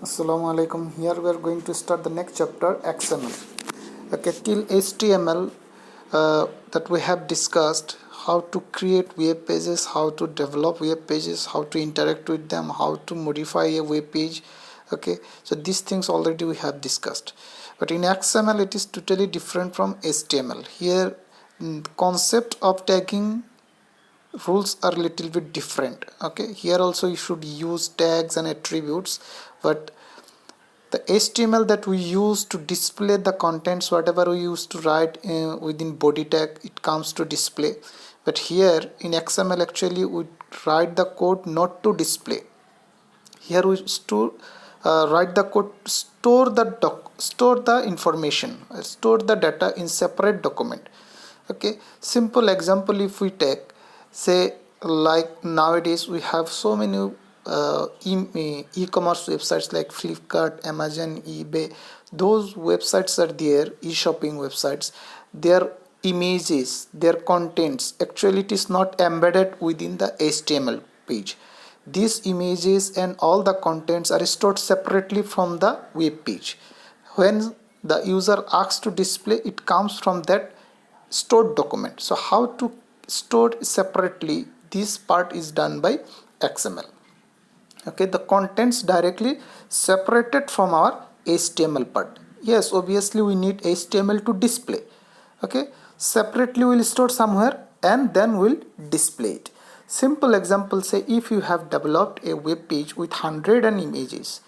Assalamu alaikum. Here we are going to start the next chapter, XML. Okay, till HTML that we have discussed how to create web pages, how to develop web pages, how to interact with them, how to modify a web page. Okay, so these things already we have discussed. But in XML it is totally different from HTML. Here concept of tagging rules are little bit different. Okay, here also you should use tags and attributes, but the HTML that we use to display the contents, whatever we used to write within body tag, it comes to display. But here in XML actually we write the code not to display. Here we write the code, store the information, store the data in separate document. Okay, simple example if we take, say, like nowadays we have so many e-commerce websites like Flipkart, Amazon, eBay. Those websites are there, e-shopping websites. Their images, their contents, actually it is not embedded within the HTML page. These images and all the contents are stored separately from the web page. When the user asks to display, it comes from that stored document. So how to store separately, this part is done by XML. Okay, the contents directly separated from our HTML part. Yes, obviously we need HTML to display. Okay, separately we'll store somewhere and then we'll display it. Simple example, say if you have developed a web page with 100 images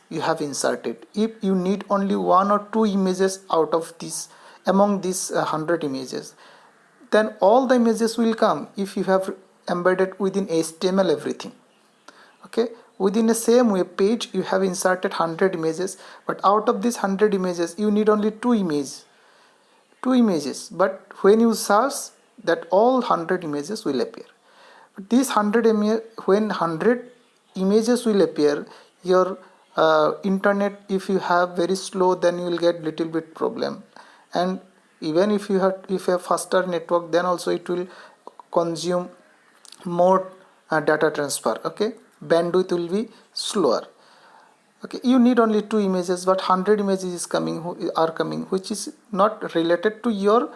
you have inserted. If you need only one or two images out of this, among these 100 images, then all the images will come if you have embedded within HTML everything. Okay, within the same web page you have inserted 100 images, but out of these 100 images you need only two images. But when you search, that all 100 images will appear. But these when 100 images will appear, your internet, if you have very slow, then you will get little bit problem. And even if you have faster network, then also it will consume more data transfer. Okay, bandwidth will be slower. Okay, you need only two images, but 100 images are coming which is not related to your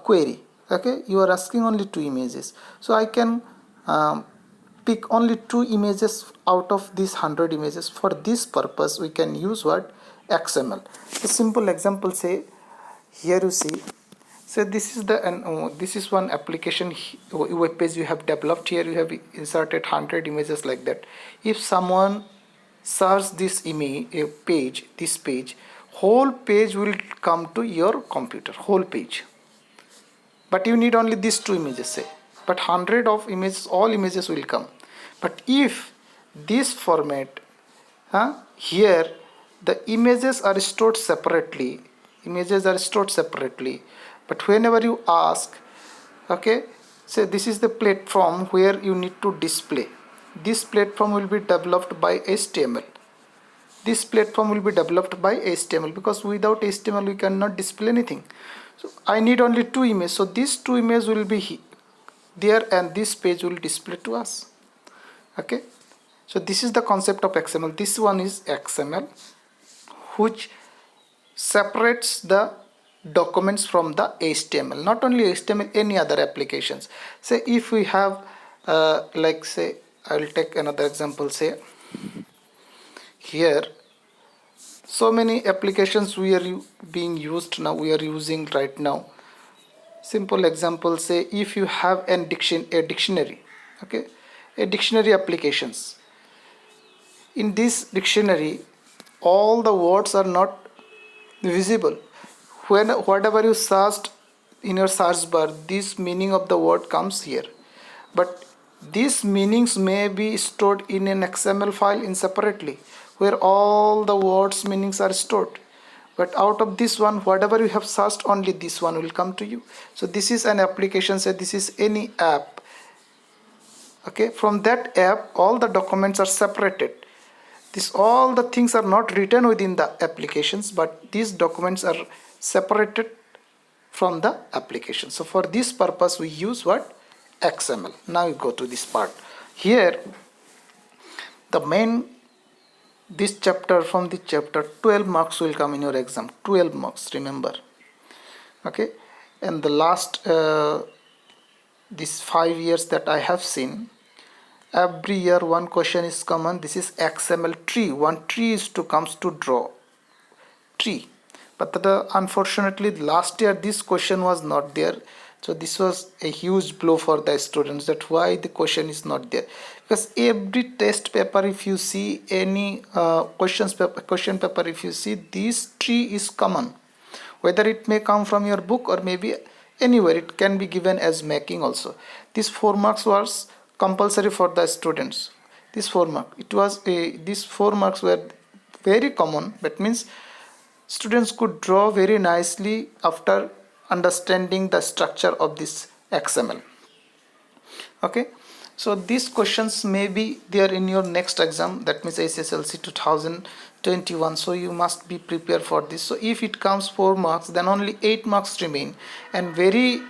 query. Okay, you are asking only two images, so I can pick only two images out of these 100 images. For this purpose we can use what? XML. A simple example, say here you see, so this is one application web page you have developed. Here you have inserted 100 images like that. If someone search this page, whole page will come to your computer, whole page. But you need only these two images, say, but 100 of images, all images will come. But if this format, here the images are stored separately, but whenever you ask, okay, say this is the platform where you need to display. This platform will be developed by HTML. Because without HTML we cannot display anything. So I need only two images. So these two images will be there and this page will display to us. Okay. So this is the concept of XML. This one is XML, which separates the documents from the HTML. Not only HTML, any other applications. Say if we have like, say, I will take another example. Say here so many applications we are using right now. Simple example, say if you have a dictionary. Okay, a dictionary applications. In this dictionary all the words are not visible. Whatever you searched in your search bar, this meaning of the word comes here, but these meanings may be stored in an XML file in separately, where all the words meanings are stored. But out of this one, whatever you have searched, only this one will come to you. So this is an application, say this is any app. Okay, from that app all the documents are separated. All the things are not written within the applications, but these documents are separated from the application. So for this purpose we use what? XML. Now you go to this part. Here the main this chapter, from this chapter 12 marks will come in your exam. 12 marks, remember. Okay, and the last these 5 years that I have seen, every year one question is common. This is XML tree. One tree is to comes to draw tree, but unfortunately last year this question was not there. So this was a huge blow for the students. That's why the question is not there, because every test paper, if you see any question paper, if you see, this tree is common, whether it may come from your book or maybe anywhere, it can be given as making also. This 4 marks was compulsory for the students. This 4 mark, it was a, these 4 marks were very common. That means students could draw very nicely after understanding the structure of this XML. Okay, so these questions may be there in your next exam, that means SSLC 2021. So you must be prepared for this. So if it comes 4 marks, then only 8 marks remain. And very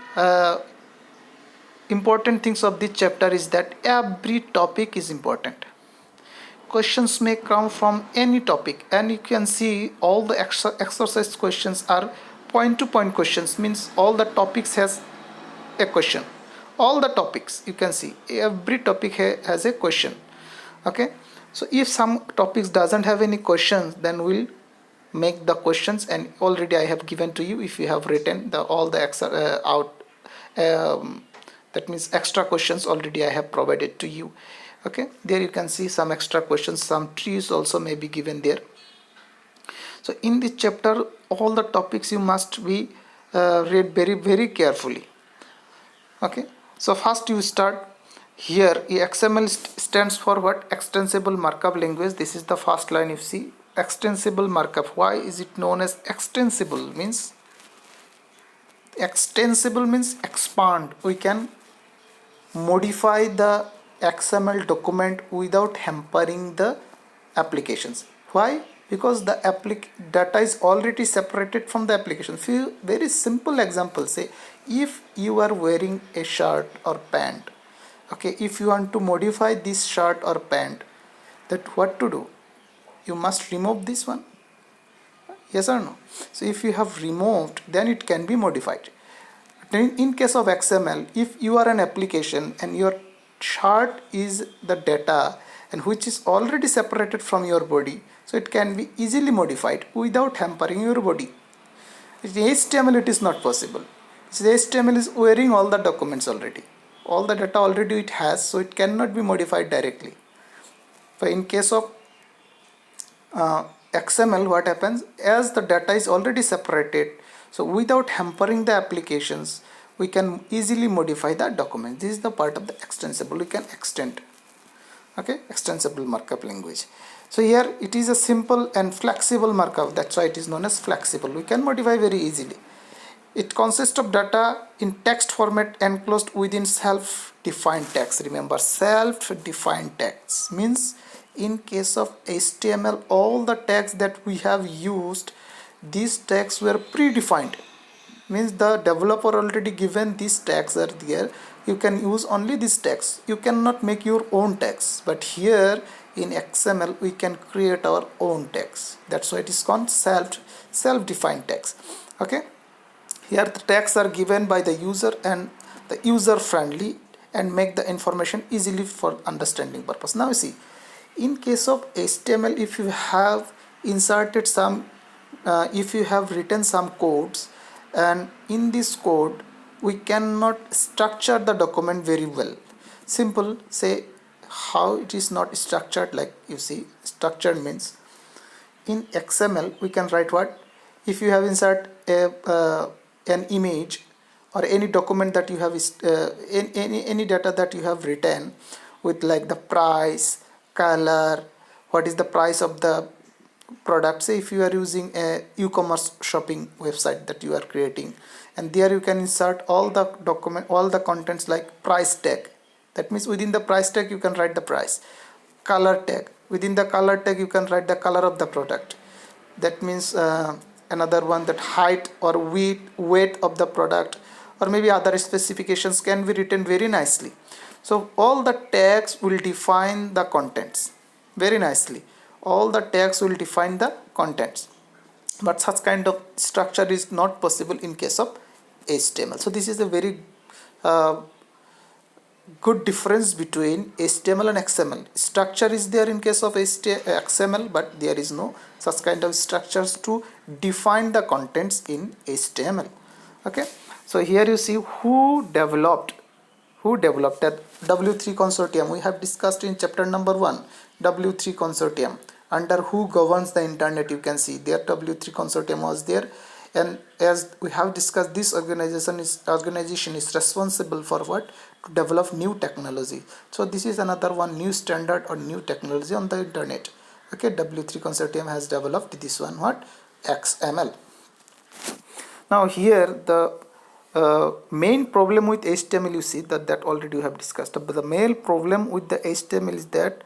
important things of this chapter is that every topic is important. Questions may come from any topic, and you can see all the exercise questions are point to point questions, means all the topics has a question. All the topics, you can see every topic has a question. Okay, so if some topics doesn't have any questions, then we'll make the questions, and already I have given to you. If you have written the all the that means extra questions already I have provided to you. Okay, there you can see some extra questions, some trees also may be given there. So in this chapter, all the topics you must be read very carefully. Okay, so first you start here. XML stands for what? Extensible markup language. This is the first line. You see, extensible markup. Why is it known as extensible? Means extensible means expand. We can modify the XML document without hampering the applications. Why? Because the data is already separated from the application. Few very simple examples. Say if you are wearing a shirt or pant, okay, if you want to modify this shirt or pant, that what to do? You must remove this one, yes or no? So if you have removed, then it can be modified. In case of XML, if you are an application and your chart is the data and which is already separated from your body, so it can be easily modified without hampering your body. In HTML it is not possible. So HTML is wearing all the documents already, all the data already it has, so it cannot be modified directly. But in case of XML, what happens, as the data is already separated, so without hampering the applications, we can easily modify the document. This is the part of the extensible. We can extend. Okay, extensible markup language. So here it is a simple and flexible markup. That's why it is known as flexible. We can modify very easily. It consists of data in text format enclosed within self-defined text. Remember, self-defined text means in case of HTML, all the tags that we have used, these tags were predefined. Means the developer already given these tags are there. You can use only these tags. You cannot make your own tags. But here in XML we can create our own tags. That's why it is called self-defined tags. Okay. Here the tags are given by the user and the user friendly and make the information easily for understanding purpose. Now you see, in case of HTML, if you have inserted some, if you have written some codes, and in this code we cannot structure the document very well. Simple, say how it is not structured. Like you see, structured means in XML we can write what? If you have insert an image or any document that you have any data that you have written with, like the price, color, what is the price of the product. Say if you are using a e-commerce shopping website that you are creating, and there you can insert all the document, all the contents, like price tag. That means within the price tag you can write the price. Color tag, within the color tag you can write the color of the product. That means another one, that height or weight of the product, or maybe other specifications can be written very nicely. So all the tags will define the contents very nicely. all the tags will define the contents, but such kind of structure is not possible in case of HTML. So this is a very good difference between HTML and XML. Structure is there in case of XML, but there is no such kind of structures to define the contents in HTML. Okay, so here you see who developed that W3 consortium. We have discussed in chapter number 1, W3 consortium. Under who governs the internet, you can see there W3 consortium was there, and as we have discussed, this organization is responsible for what? To develop new technology. So this is another one new standard or new technology on the internet. Okay, W3 consortium has developed this one, what? XML. Now here the main problem with HTML, you see that already you have discussed, but the main problem with the HTML is that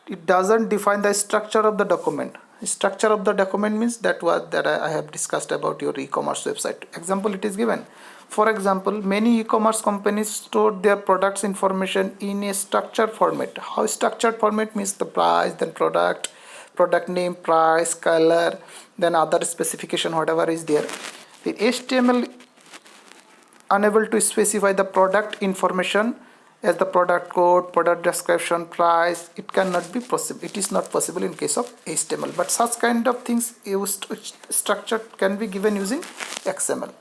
it doesn't define the structure of the document. Structure of the document means that I have discussed about your e-commerce website. Example it is given. For example, many e-commerce companies store their products information in a structured format. How structured format means the price, then product name, price, color, then other specification, whatever is there. The HTML unable to specify the product information as the product code, product description, price. It cannot be possible. It is not possible in case of HTML. But such kind of things used structure can be given using XML.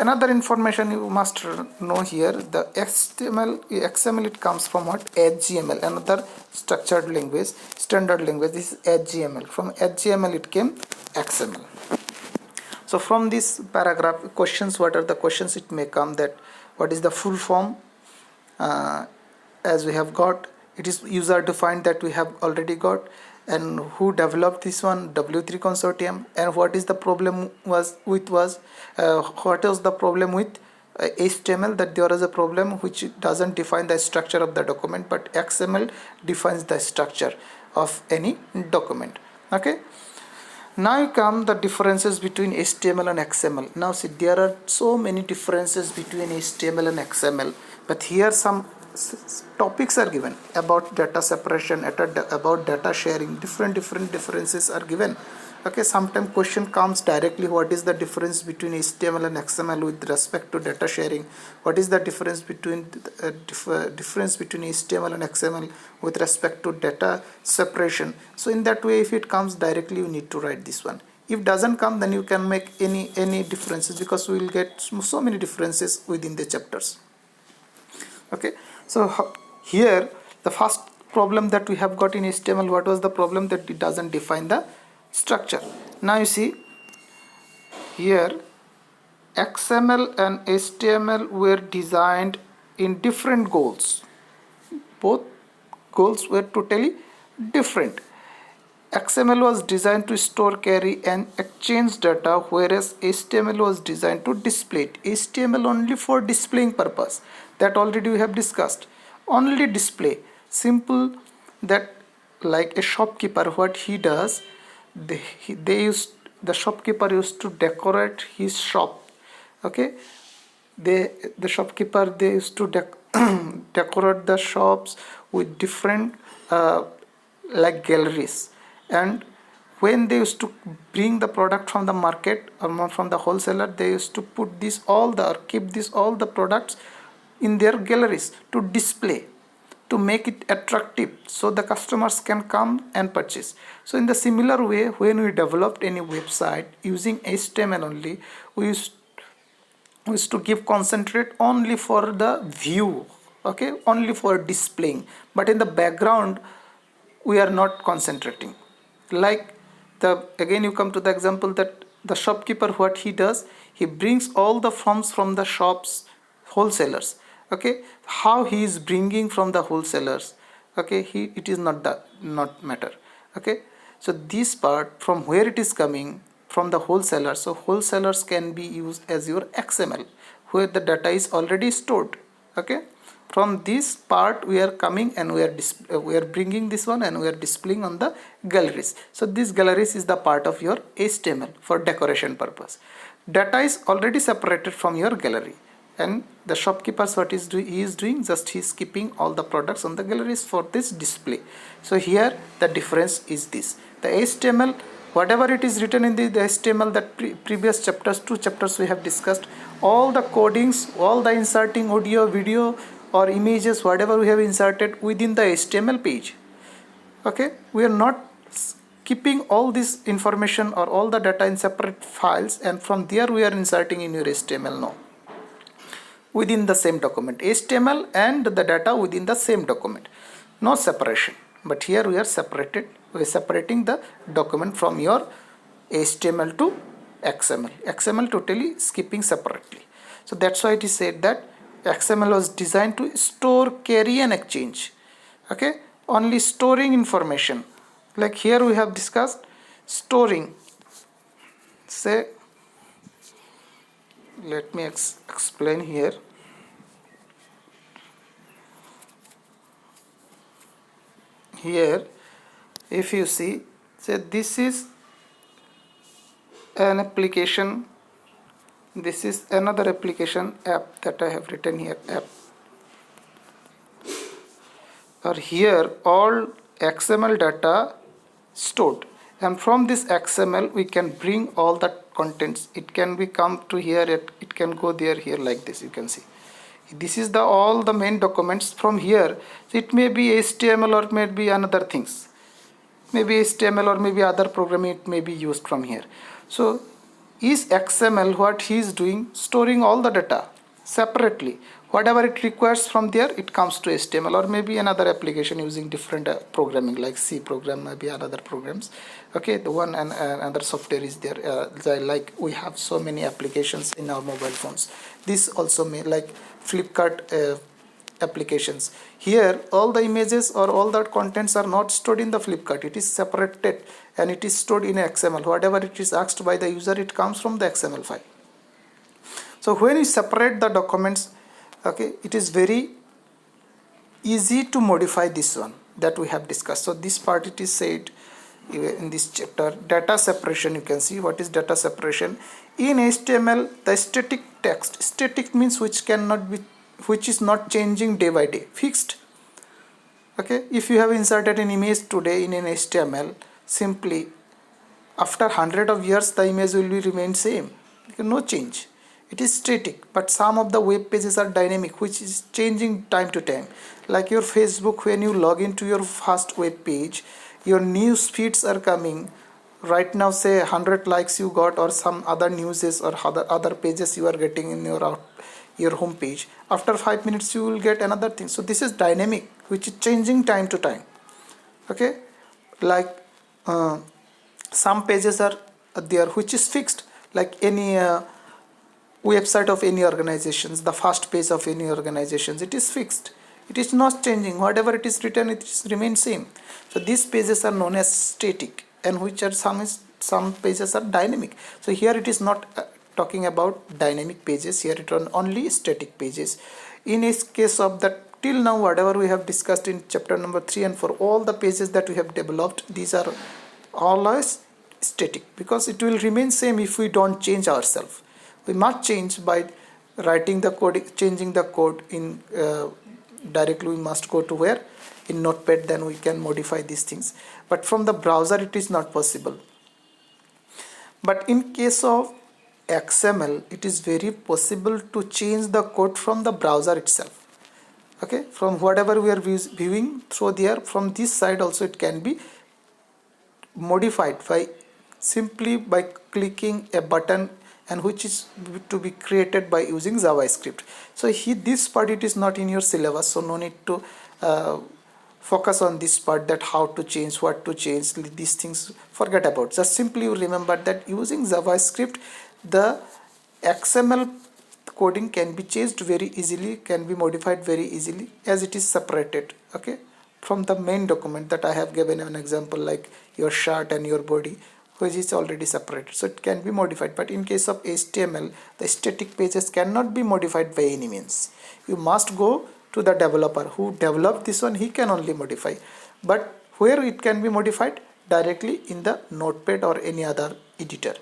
Another information you must know here, the XML it comes from what? HTML, another structured language, standard language. This is HTML. From HTML it came XML. So from this paragraph questions, what are the questions it may come, that what is the full form? As we have got, it is user defined, that we have already got, and who developed this one? W3 consortium. And what is the problem what was the problem with HTML? That there is a problem which doesn't define the structure of the document, but XML defines the structure of any document. Okay, now come the differences between HTML and XML. Now see, there are so many differences between HTML and XML, but here some topics are given about data separation, about data sharing. Different differences are given. Okay, sometimes question comes directly, what is the difference between HTML and XML with respect to data sharing? What is the difference between HTML and XML with respect to data separation? So in that way, if it comes directly, you need to write this one. If doesn't come, then you can make any differences, because we will get so many differences within the chapters. Okay, so here the first problem that we have got in HTML, what was the problem? That it doesn't define the structure. Now you see here, XML and HTML were designed in different goals. Both goals were totally different. XML was designed to store, carry and exchange data, whereas HTML was designed to display it. HTML only for displaying purpose, that already we have discussed. Only display. Simple, that like a shopkeeper, what he does, the shopkeeper used to decorate his shop. Okay, the shopkeeper, they used to decorate the shops with different like galleries, and when they used to bring the product from the market or from the wholesaler, they used to put keep all the products in their galleries to display, to make it attractive, so the customers can come and purchase. So in the similar way, when we developed any website using HTML only, we used to give concentrate only for the view, okay, only for displaying, but in the background we are not concentrating. Like again you come to the example that the shopkeeper, what he does, he brings all the forms from the shops, wholesalers. Okay, how he is bringing from the wholesalers, okay, it is not matter. Okay, so this part, from where it is coming, from the wholesalers. So wholesalers can be used as your XML, where the data is already stored. Okay, from this part we are coming and we are bringing this one and we are displaying on the galleries. So this galleries is the part of your HTML for decoration purpose. Data is already separated from your gallery. and the shopkeepers what he is doing, just he is keeping all the products on the galleries for this display. So here the difference is this. The HTML, whatever it is written in the HTML, that previous chapters, 2 chapters we have discussed, all the codings, all the inserting audio, video or images, whatever we have inserted within the HTML page. Okay, we are not keeping all this information or all the data in separate files, and from there we are inserting in your HTML. No, within the same document, HTML and the data within the same document, no separation. But here we are separating the document from your HTML to XML totally skipping separately. So that's why it is said that XML was designed to store, carry and exchange. Okay, only storing information. Like here we have discussed storing. Say, let me explain here. Here if you see, say this is an application, this is another application app that I have written here, app, or here all XML data stored, and from this XML we can bring all the contents. It can be come to here, it can go there, here, like this. You can see this is the all the main documents. From here it may be HTML or may be another things, maybe HTML or maybe other programming, it may be used from here. So is XML, what he is doing, storing all the data separately. Whatever it requires from there, it comes to HTML or maybe another application using different programming, like C program, maybe other programs. Okay, the one and another software is there, like we have so many applications in our mobile phones. This also may, like Flipkart applications. Here all the images or all the contents are not stored in the Flipkart, it is separated and it is stored in XML. Whatever it is asked by the user, it comes from the XML file. So when you separate the documents, okay, it is very easy to modify this one that we have discussed. So this part it is said in this chapter. Data separation, you can see what is data separation. In HTML, the static text, static means which cannot be, which is not changing day by day, fixed. Okay, if you have inserted an image today in an HTML, simply after 100 of years the image will be remain same, no change. It is static. But some of the web pages are dynamic, which is changing time to time. Like your Facebook, when you log into your first web page, your news feeds are coming. Right now, say 100 likes you got, or some other newses or other pages you are getting in your home page. After 5 minutes you will get another thing. So this is dynamic, which is changing time to time. Okay, like some pages are there which is fixed, like any website of any organizations, the first page of any organizations, it is fixed, it is not changing. Whatever it is written, it is remain same. So these pages are known as static, and which are some pages are dynamic. So here it is not talking about dynamic pages, here it is only static pages. In a case of that, till now whatever we have discussed in chapter number 3 and 4, all the pages that we have developed, these are always static, because it will remain same if we don't change ourselves. We must change by writing the code, changing the code in directly. We must go to where, in Notepad, then we can modify these things. But from the browser it is not possible. But in case of XML, it is very possible to change the code from the browser itself. Okay, from whatever we are viewing through there, from this side also it can be modified by simply by clicking a button, and which is to be created by using JavaScript. So this part it is not in your syllabus, so no need to focus on this part, that how to change, what to change, these things forget about. Just simply you remember that using JavaScript, the XML coding can be changed very easily, can be modified very easily, as it is separated, okay, from the main document that I have given an example, like your shirt and your body, which is already separated, so it can be modified. But in case of HTML, the static pages cannot be modified by any means. You must go to the developer who developed this one, he can only modify. But where it can be modified? Directly in the Notepad or any other editor.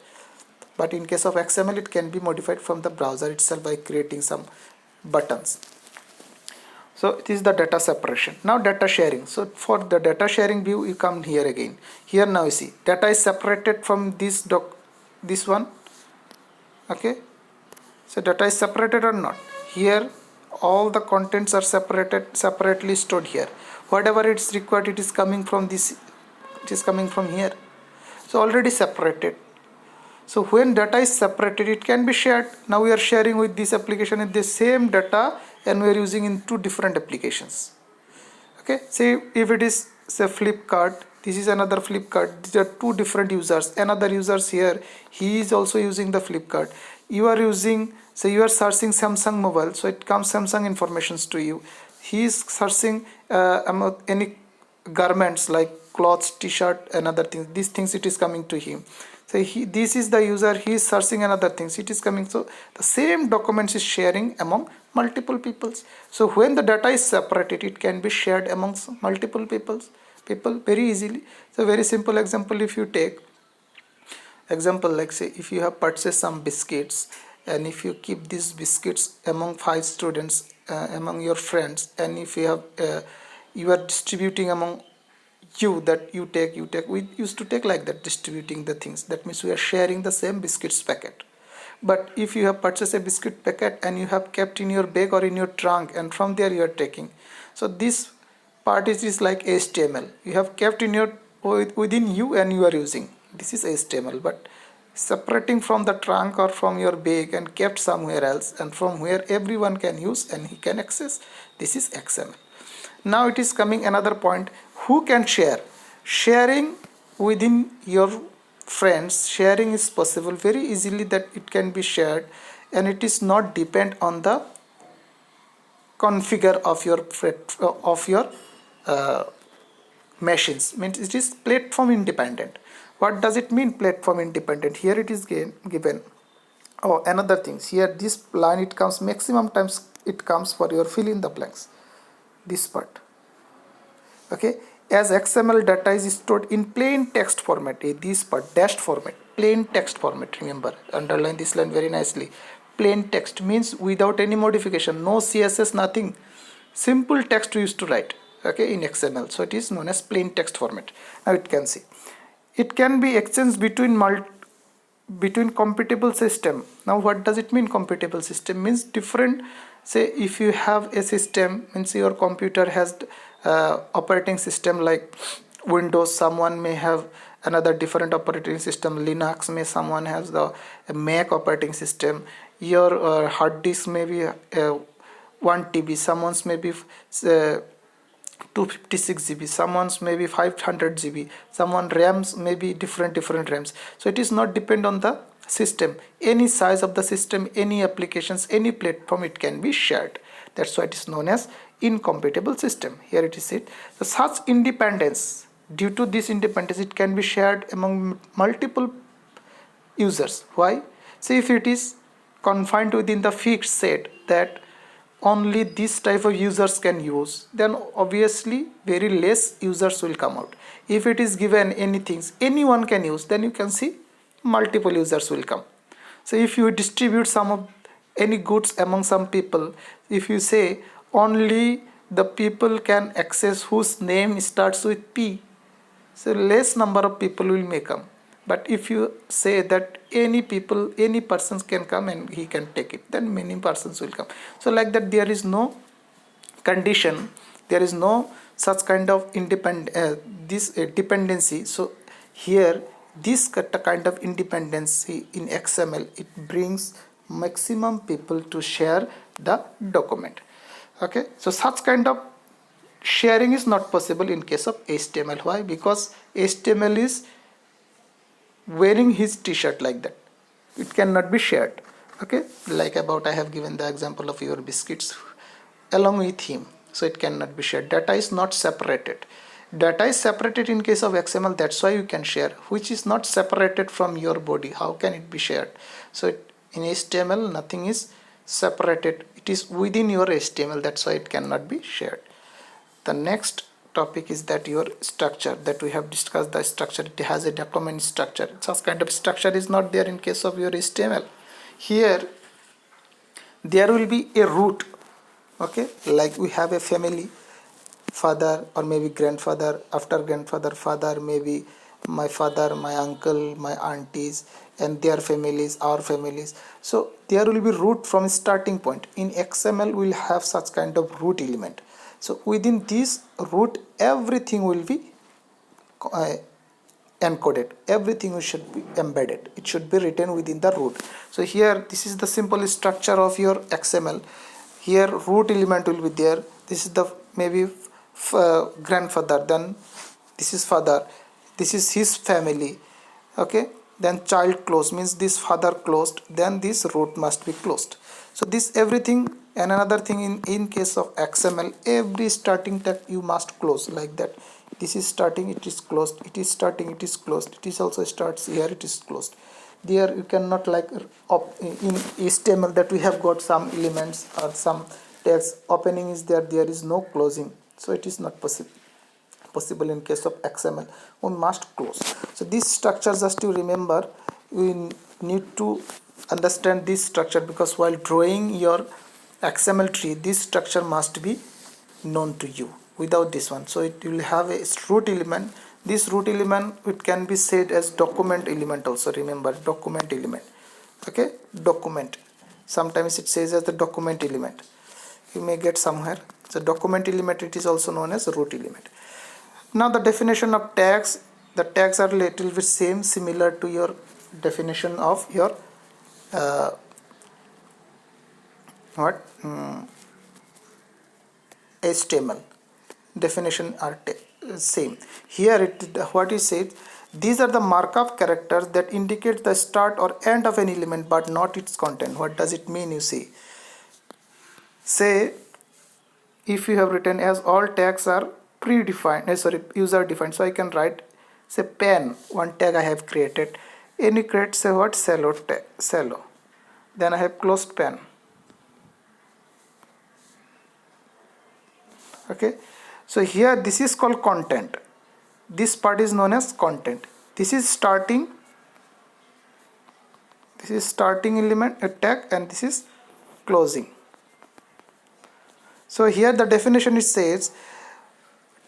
but in case of XML it can be modified from the browser itself by creating some buttons. So it is the data separation. Now data sharing. So for the data sharing view, you come here again. Here now you see data is separated from this one. Okay, so data is separated or not. Here all the contents are separately stored here. Whatever it's required, it is coming from this, it is coming from here. So already separated. So when data is separated, it can be shared. Now we are sharing with this application in the same data, and we are using in two different applications. Okay, say if it is say Flipkart, this is another Flipkart. These are two different users. Another users here, he is also using the Flipkart. You are using, say you are searching Samsung mobile, so it comes Samsung informations to you. He is searching any garments like clothes, t-shirt and other things. These things it is coming to him. So this is the user, he is searching another things, it is coming. So the same documents is sharing among multiple peoples. So when the data is separated, it can be shared amongst multiple people very easily. So very simple example, if you take example like say if you have purchased some biscuits, and if you keep these biscuits among 5 students, among your friends, and if you have you are distributing among you, that you take, we used to take like that, distributing the things. That means we are sharing the same biscuits packet. But if you have purchased a biscuit packet and you have kept in your bag or in your trunk, and from there you are taking, so this part is like HTML. You have kept in your within you and you are using, this is HTML. But separating from the trunk or from your bag and kept somewhere else, and from where everyone can use and he can access, this is XML. Now it is coming another point, who can share. Sharing within your friends, sharing is possible very easily, that it can be shared, and it is not depend on the configure of your machines. Means it is platform independent. What does it mean, platform independent? Here it is given. Oh, another things here, this line it comes maximum times, it comes for your fill in the blanks, this part. Okay, as XML data is stored in plain text format, this part dashed format, plain text format. Remember, underline this line very nicely. Plain text means without any modification, no CSS, nothing, simple text we used to write, okay, in XML. So it is known as plain text format. Now it can see, it can be exchanged between compatible system. Now what does it mean, compatible system? Means different, say if you have a system, means your computer has operating system like Windows, someone may have another different operating system, Linux, may someone has the Mac operating system. Your hard disk may be 1 TB, someone's may be 256 GB, someone's maybe 500 GB, someone RAMs may be different RAMs. So it is not depend on the system, any size of the system, any applications, any platform, it can be shared. That's why it is known as incompatible system. Here it is it. So such independence, due to this independence, it can be shared among multiple users. Why? So if it is confined within the fixed set that only this type of users can use, then obviously very less users will come out. If it is given anything anyone can use, then you can see multiple users will come. So if you distribute some of any goods among some people, if you say only the people can access whose name starts with P, so less number of people will may come. But if you say that any persons can come and he can take it, then many persons will come. So like that, there is no condition, there is no such kind of dependency. So here this kind of independency in XML, it brings maximum people to share the document. Okay, so such kind of sharing is not possible in case of HTML. Why? Because HTML is wearing his t-shirt like that, it cannot be shared. Okay, like about I have given the example of your biscuits along with him, so it cannot be shared. Data is not separated. Data is separated in case of XML, that's why you can share, which is not separated from your body. How can it be shared? So in HTML nothing is separated, it is within your HTML, that's why it cannot be shared. The next topic is that your structure that we have discussed. The structure, it has a document structure. Such kind of structure is not there in case of your HTML. Here there will be a root, okay, like we have a family, father or maybe grandfather, after grandfather father, maybe my father, my uncle, my aunties and their families, our families. So there will be root from starting point. In XML we will have such kind of root element. So within this root everything will be uh, encoded, everything should be embedded, it should be written within the root. So here this is the simple structure of your XML. Here root element will be there. This is the maybe grandfather, then this is father, this is his family, okay, then child closed means this father closed, then this root must be closed. So this everything. And another thing, in case of XML, every starting tag you must close like that. This is starting, it is closed, it is starting, it is closed, it is also starts here, it is closed. There you cannot like in HTML that we have got some elements or some tags opening is there, there is no closing, so it is not possible in case of XML. We must close. So this structure, just to remember, we need to understand this structure, because while drawing your XML tree this structure must be known to you. Without this one, so it will have a root element. This root element, it can be said as document element also. Remember, document element, okay, document, sometimes it says as the document element, you may get somewhere. So document element, it is also known as root element. Now the definition of tags, the tags are little bit similar to your definition of your HTML definition are same. Here what is said, these are the markup characters that indicate the start or end of an element but not its content. What does it mean? You see, say if you have written as all tags are predefined, user defined, so I can write say pen, one tag I have created, and you create say what, cello tag, cello, then I have closed pen, okay. So here this is called content, this part is known as content. This is starting element, a tag, and this is closing. So here the definition, it says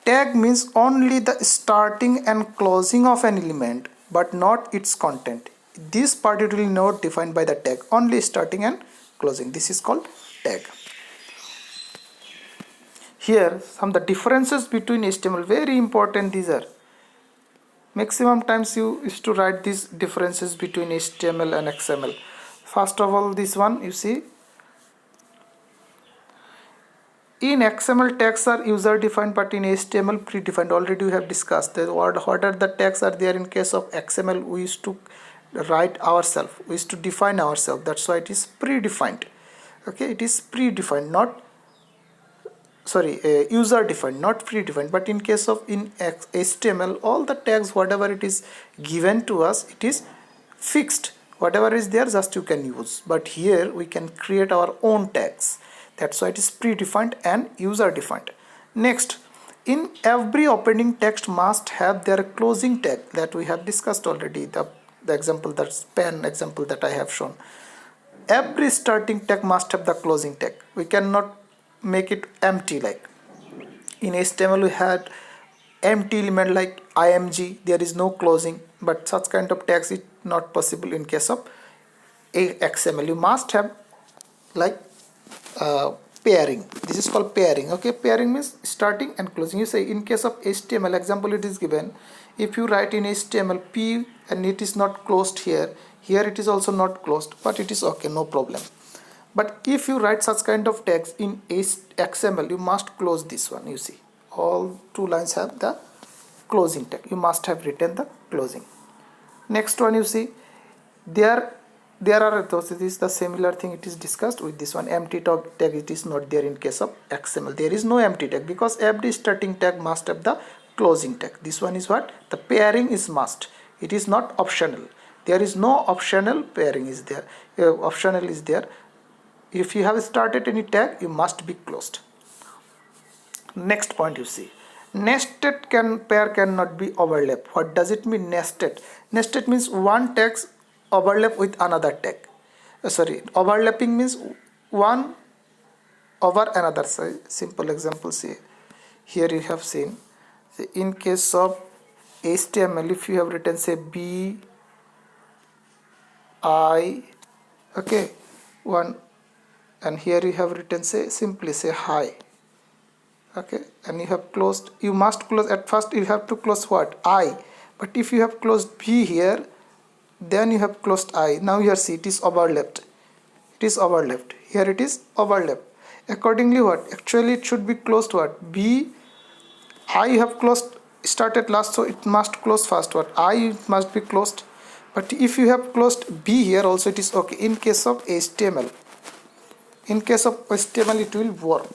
tag means only the starting and closing of an element but not its content. This part it will not defined by the tag, only starting and closing, this is called tag. Here some the differences between HTML, very important. These are maximum times you used to write these differences between HTML and XML. First of all, this one, you see, in XML tags are user defined but in HTML predefined. Already we have discussed that what are the tags are there. In case of XML we used to write ourselves, we used to define ourselves, that's why it is predefined, okay, it is predefined, not user defined, not predefined. But in case of in HTML, all the tags whatever it is given to us, it is fixed, whatever is there just you can use. But here we can create our own tags, that's why it is predefined and user defined. Next, in every opening text must have their closing tag, that we have discussed already, the example, that's pen example that I have shown. Every starting tag must have the closing tag, we cannot make it empty. Like in HTML we had empty element like img, there is no closing, but such kind of tags is not possible in case of XML. You must have like pairing, this is called pairing, okay. Pairing means starting and closing. You say in case of HTML example it is given, if you write in HTML p and it is not closed here it is also not closed, but it is okay, no problem. But if you write such kind of text in XML, you must close this one. You see, all two lines have the closing tag, you must have written the closing. Next one, you see, there are those, this is the similar thing, it is discussed with this one. Empty tag, it is not there in case of XML. There is no empty tag because every starting tag must have the closing tag. This one is what, the pairing is must, it is not optional. There is no optional pairing is there, optional is there. If you have started any tag, you must be closed. Next point, you see, Nested pair cannot be overlap. What does it mean, nested? Nested means one tag overlap with another tag. Overlapping means one over another. Say, simple example, say here you have seen, say, in case of HTML, if you have written say B I, okay, one, and here you have written say simply say hi, okay, and you have closed, you must close at first, you have to close what, I, but if you have closed B here, then you have closed I. Now here see it is overlapped, it is overlapped, here it is overlapped. Accordingly what, actually it should be closed what, B I have closed started last, so it must close first, what I must be closed. But if you have closed B here also, it is okay. In case of HTML, in case of HTML it will work,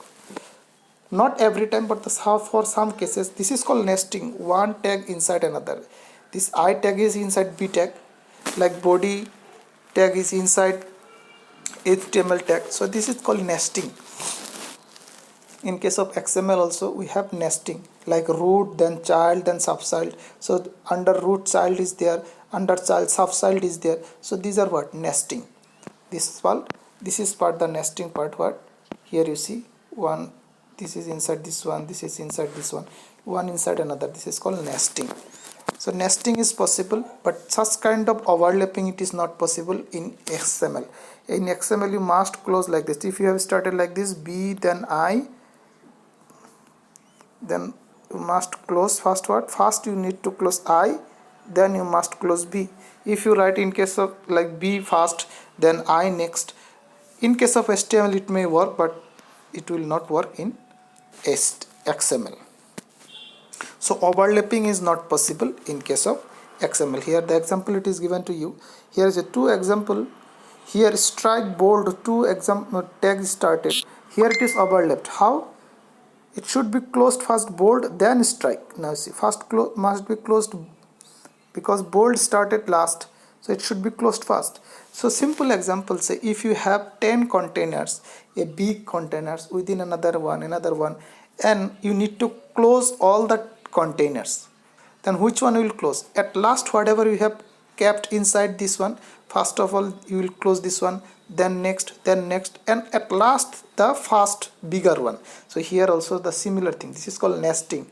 not every time, but for some cases. This is called nesting, one tag inside another. This I tag is inside B tag, like body tag is inside HTML tag, so this is called nesting. In case of XML also we have nesting, like root, then child, then subchild. So under root child is there, under child subchild is there. So these are what, nesting. This is part the nesting part. What here you see, one, this is inside this one, this is inside this one inside another. This is called nesting. So nesting is possible, but such kind of overlapping it is not possible in XML. In XML you must close like this. If you have started like this, B then I, then you must close first what, first you need to close I, then you must close B. If you write in case of like B first then I next, in case of HTML it may work, but it will not work in XML. So overlapping is not possible in case of XML. Here the example it is given to you. Here is a two example. Here strike bold, two example tags started. Here it is overlapped. How? It should be closed first bold, then strike. Now see, first must be closed because bold started last, so it should be closed first. So simple example, say if you have 10 containers, a big containers within another one, and you need to close all the containers, then which one will close? At last whatever you have kept inside this one, first of all you will close this one, then next, and at last the first bigger one. So here also the similar thing, this is called nesting.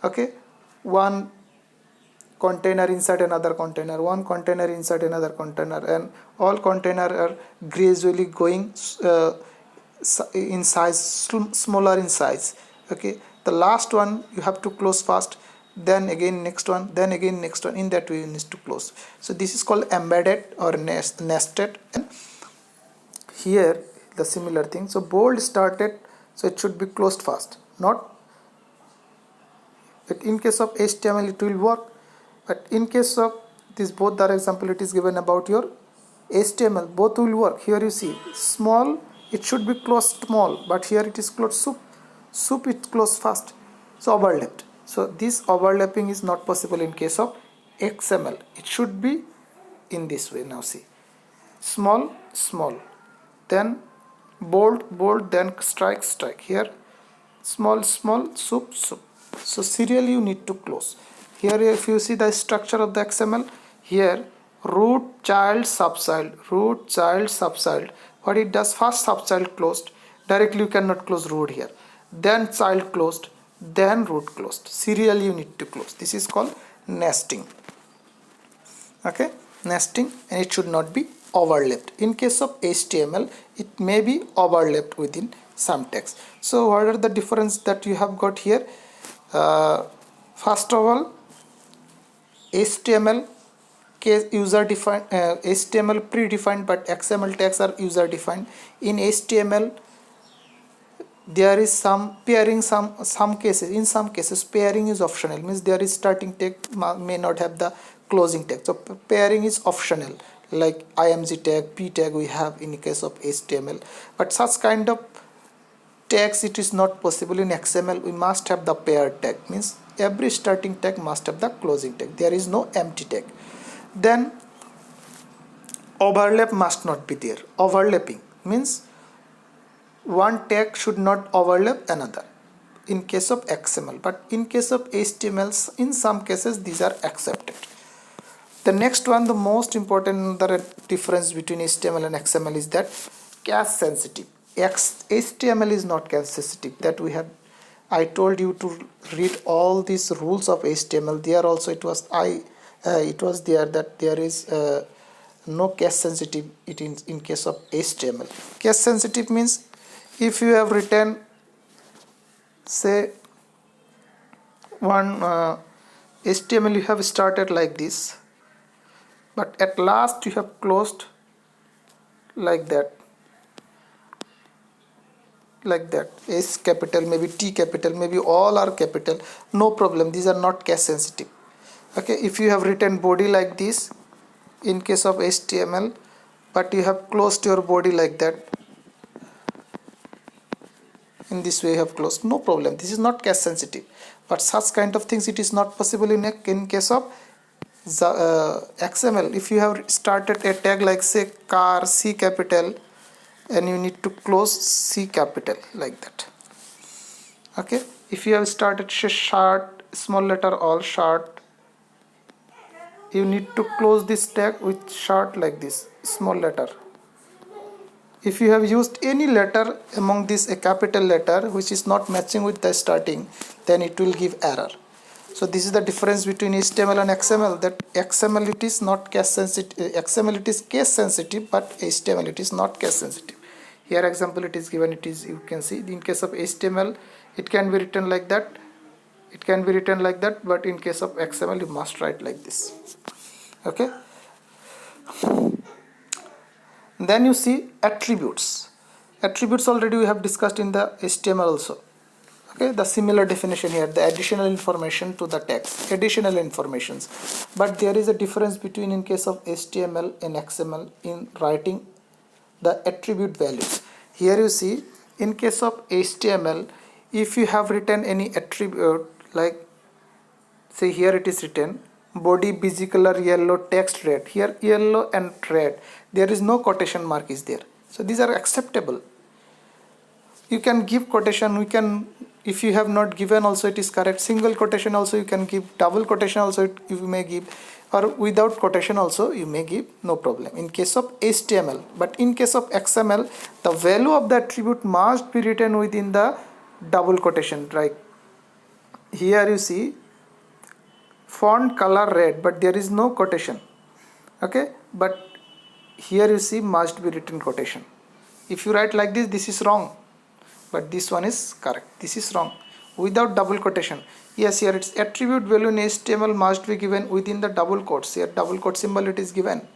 Okay, one container inside another container, one container inside another container, and all container are gradually going in size, smaller in size. Okay, the last one you have to close first, then again next one, then again next one. In that way you need to close. So this is called embedded or nested. And here the similar thing. So bold started, so it should be closed first, not, but in case of HTML it will work, but in case of this both the example it is given about your HTML, both will work. Here you see small, it should be closed small, but here it is closed soup it closed fast, so overlapped. So this overlapping is not possible in case of XML. It should be in this way. Now see, small, then bold, then strike. Here small, soup. So serially you need to close. Here if you see the structure of the XML, here root, child, subchild. What it does, first subchild closed, directly you cannot close root here, then child closed, then root closed. Serially you need to close. This is called nesting. Okay, nesting, and it should not be overlapped. In case of HTML it may be overlapped within some text. So what are the difference that you have got here? First of all, HTML case user defined, HTML predefined, but XML tags are user defined. In HTML there is some pairing, some cases, in some cases pairing is optional, means there is starting tag may not have the closing tag, so pairing is optional, like img tag, p tag we have in case of HTML, but such kind of tags it is not possible in XML. We must have the pair tag, means every starting tag must have the closing tag, there is no empty tag. Then overlap must not be there. Overlapping means one tag should not overlap another. in case of XML, but in case of HTML, in some cases these are accepted. The next one, the most important difference between HTML and XML is that cache sensitive. HTML is not cache sensitive. That we have, I told you to read all these rules of HTML. There also it was there that there is no cache sensitive in case of HTML. Cache sensitive means if you have written, say, one HTML, you have started like this, but at last you have closed like that, S capital, maybe T capital, maybe all are capital, no problem, these are not cache sensitive. Okay, if you have written body like this in case of HTML, but you have closed your body like that, in this way you have closed, no problem, this is not cache sensitive. But such kind of things it is not possible in case of XML. If you have started a tag like, say, car, C capital, and you need to close C capital like that. Okay, if you have started short, small letter all short, you need to close this tag with short like this, small letter. If you have used any letter among this, a capital letter which is not matching with the starting, then it will give error. So this is the difference between HTML and XML, that XML it is not cache sensitive, XML it is case sensitive, but HTML it is not cache sensitive. Here example it is given, it is, you can see, in case of HTML it can be written like that, but in case of XML you must write like this. Okay, then you see attributes. Attributes already we have discussed in the HTML also. Okay, the similar definition here, the additional information to the text, additional informations. But there is a difference between in case of HTML and XML in writing the attribute values. Here you see, in case of HTML, if you have written any attribute, like, say, here it is written body busy color yellow, text red, here yellow and red, there is no quotation mark is there, so these are acceptable. You can give quotation, we can, if you have not given also it is correct, single quotation also you can give, double quotation also you may give, or without quotation also you may give, no problem in case of HTML. But in case of XML, the value of the attribute must be written within the double quotation. Right here you see font color red, but there is no quotation. Okay, but here you see must be written quotation. If you write like this, this is wrong, but this one is correct, this is wrong, without double quotation. Yes, here it's attribute value in HTML must be given within the double quotes. Here double quote symbol it is given,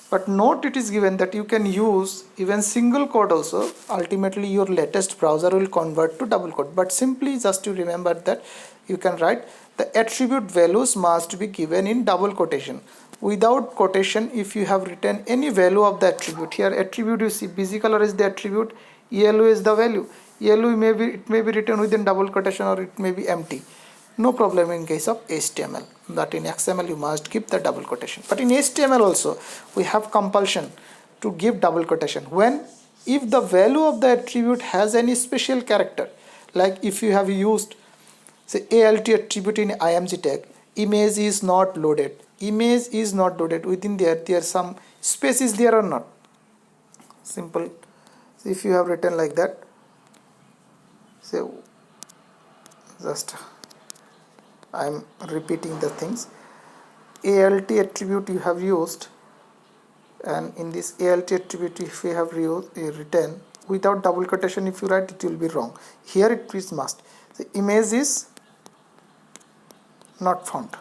but note it is given that you can use even single quote also. Ultimately your latest browser will convert to double quote, but simply just to remember that you can write the attribute values must be given in double quotation. Without quotation, if you have written any value of the attribute, here attribute you see busy color is the attribute, yellow is the value, yellow it may be written within double quotation or it may be empty, no problem in case of HTML. But in XML you must give the double quotation. But in HTML also we have compulsion to give double quotation when, if the value of the attribute has any special character, like if you have used, say, alt attribute in img tag, image is not loaded, within there some space is there or not, simple. So if you have written like that, so just I am repeating the things, alt attribute you have used, and in this alt attribute if you have written without double quotation, if you write it will be wrong. Here it is must. The image is not found,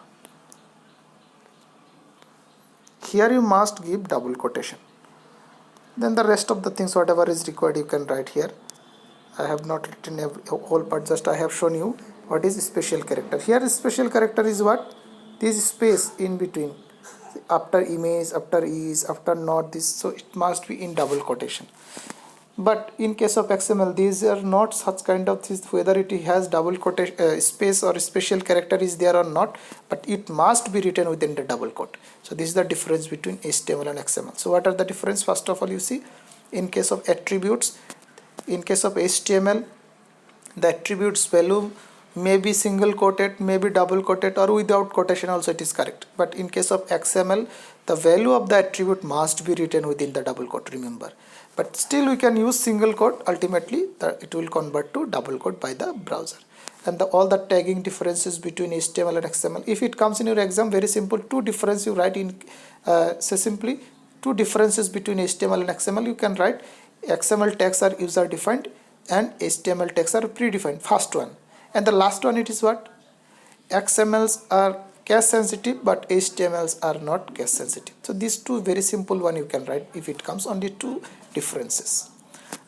here you must give double quotation. Then the rest of the things whatever is required you can write here. I have not written a whole part, just I have shown you what is special character. Here special character is what? This space in between, after image, after is, after not, this, so it must be in double quotation. But in case of XML, these are not such kind of things, whether it has double quotation space or special character is there or not, but it must be written within the double quote. So this is the difference between HTML and XML. So what are the difference? First of all, you see, in case of attributes, in case of HTML, the attributes value may be single quoted, may be double quoted, or without quotation also it is correct. But in case of XML, the value of the attribute must be written within the double quote, remember. But still we can use single quote. Ultimately it will convert to double quote by the browser. And all the tagging differences between HTML and XML, if it comes in your exam, very simple, two differences you write in, say simply two differences between HTML and XML. You can write XML tags are user defined and HTML tags are predefined, first one. And the last one, it is what? XMLs are case sensitive but HTMLs are not case sensitive. So these two very simple one you can write if it comes only two differences.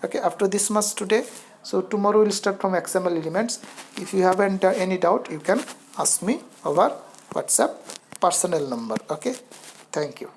Okay, after this much today. So tomorrow we'll start from XML elements. If you have any doubt, you can ask me over WhatsApp personal number. Okay, thank you.